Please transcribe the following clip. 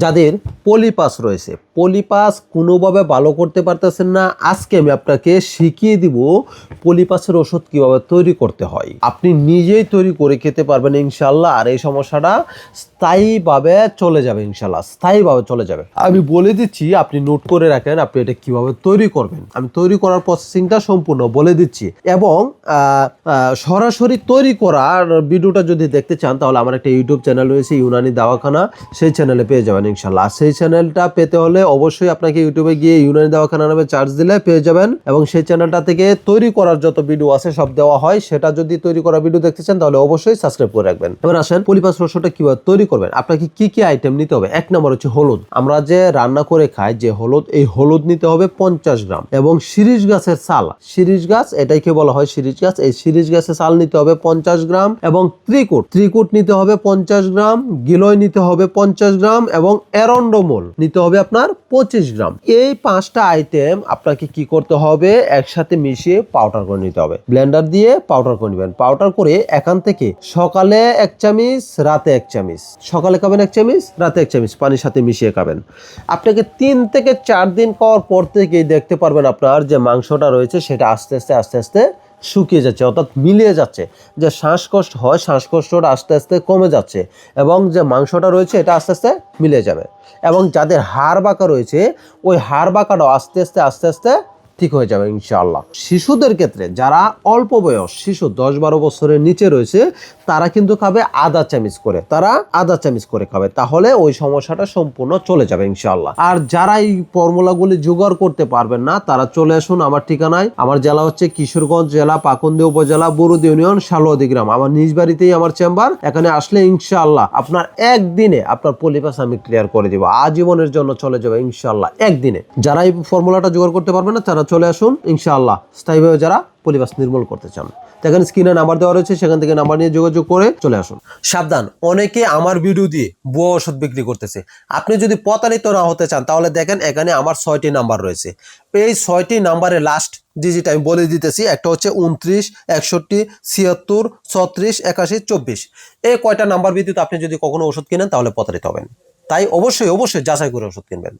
যাদের পলিপাস রয়েছে, পলিপাস কোনোভাবে ভালো করতে পারতেছেন না, আজকে আমি আপনাকে শিখিয়ে দিব পলিপাসের ওষুধ কিভাবে তৈরি করতে হয়। আপনি নিজেই তৈরি করে খেতে পারবেন ইনশাল্লাহ, আর এই সমস্যাটা স্থায়ীভাবে চলে যাবে ইনশাল্লাহ, স্থায়ীভাবে চলে যাবে। আমি বলে দিচ্ছি, আপনি নোট করে রাখেন আপনি এটা কিভাবে তৈরি করবেন। আমি তৈরি করার প্রসেসিংটা সম্পূর্ণ বলে দিচ্ছি, এবং সরাসরি তৈরি করার ভিডিওটা যদি দেখতে চান তাহলে আমার একটা ইউটিউব চ্যানেল রয়েছে ইউনানি দাওয়াখানা, সেই চ্যানেলে পেয়ে যাবেন ইনশাল্লাহ। সেই চ্যানেলটা পেতে হলে অবশ্যই আপনাকে ইউটিউবে গিয়ে ইউনানি দাওয়াখানা নামে সার্চ দিলে পেয়ে যাবেন, এবং সেই চ্যানেলটা থেকে তৈরি করার যত ভিডিও আছে সব দেওয়া হয়। সেটা যদি তৈরি করা ভিডিও দেখতে চান তাহলে অবশ্যই সাবস্ক্রাইব করে রাখবেন। এবার আসেন পলিপাস রসটা কিভাবে তৈরি করবেন। আপনাকে কি কি আইটেম নিতে হবে? এক নম্বর হচ্ছে হলুদ। আমরা যে রান্না করে খাই যে হলুদ, এই হলুদ নিতে হবে 50 গ্রাম, এবং শিরিষ গাছের ছাল, শিরিষ গাছ এটাইকে বলা হয় শিরিষ গাছ, এই শিরিষ গাছের ছাল নিতে হবে 50 গ্রাম, এবং ত্রিকুট নিতে হবে 50 গ্রাম, গিলয় নিতে হবে 50 গ্রাম, এবং এরন্ডমূল নিতে হবে আপনার 25 গ্রাম। এই 5টা আইটেম আপনাকে কি করতে হবে, একসাথে মিশিয়ে পাউডার করে নিতে হবে। ব্লেন্ডার দিয়ে পাউডার করে নেবেন। পাউডার করে এখান থেকে সকালে 1 চামচ, রাতে 1 চামচ, সকালে খাবেন 1 চামচ, রাতে 1 চামচ পানির সাথে মিশিয়ে খাবেন। আপনাকে 3 থেকে 4 দিন খাওয়ার পর থেকেই দেখতে পারবেন আপনার যে মাংসটা রয়েছে সেটা আস্তে আস্তে শুকিয়ে যাচ্ছে, অর্থাৎ মিলিয়ে যাচ্ছে। যে শ্বাসকষ্ট হয়, শ্বাসকষ্টটা আস্তে আস্তে কমে যাচ্ছে, এবং যে মাংসটা রয়েছে এটা আস্তে আস্তে মিলে যাবে। এবং যাদের হাড় বাঁকা রয়েছে ওই হাড় বাঁকাটাও আস্তে আস্তে ঠিক হয়ে যাবে ইনশাআল্লাহ। শিশুদের ক্ষেত্রে যারা অল্প বয়স শিশু 10-12 বছরের নিচে রয়েছে তারা কিন্তু খাবে আধা চামচ করে খাবে, তাহলে ওই সমস্যাটা সম্পূর্ণ চলে যাবে ইনশাআল্লাহ। আর যারা এই ফর্মুলাগুলি জোগাড় করতে পারবেন না তারা চলে আসুন আমার ঠিকানায়। আমার জেলা হচ্ছে কিশোরগঞ্জ জেলা, পাকুন্দি উপজেলা, বরুদি ইউনিয়ন, শালুয়াদি গ্রাম। আমার নিজ বাড়িতেই আমার চেম্বার। এখানে আসলে ইনশাআল্লাহ আপনার একদিনে আপনার পলিপাস আমি ক্লিয়ার করে দিব, আজীবনের জন্য চলে যাবে ইনশাআল্লাহ একদিনে। যারা এই ফর্মুলাটা জোগাড় করতে পারবেন না তারা চলে আসুন ইনশাআল্লাহ, স্থায়ীভাবে যারা পলিপাস নির্মূল করতে চান। দেখেন স্ক্রিনে নাম্বার দেওয়া রয়েছে, সেখান থেকে নাম্বার নিয়ে যোগাযোগ করে চলে আসুন। সাবধান, অনেকে আমার ভিডিও দিয়ে ভুয়া ওষুধ বিক্রি করতেছে। আপনি যদি প্রতারিত না হতে চান তাহলে দেখেন এখানে আমার 6টি নাম্বার রয়েছে। এই 6টি নাম্বারে লাস্ট ডিজিট আমি বলে দিতেছি। একটা হচ্ছে 29, 61, 76, 34, 81, 24। এই কয়টা নাম্বার ভিত্তিতে আপনি যদি কখনো ওষুধ কিনেন তাহলে প্রতারিত হবেন। তাই অবশ্যই যাচাই করে ওষুধ কিনবেন।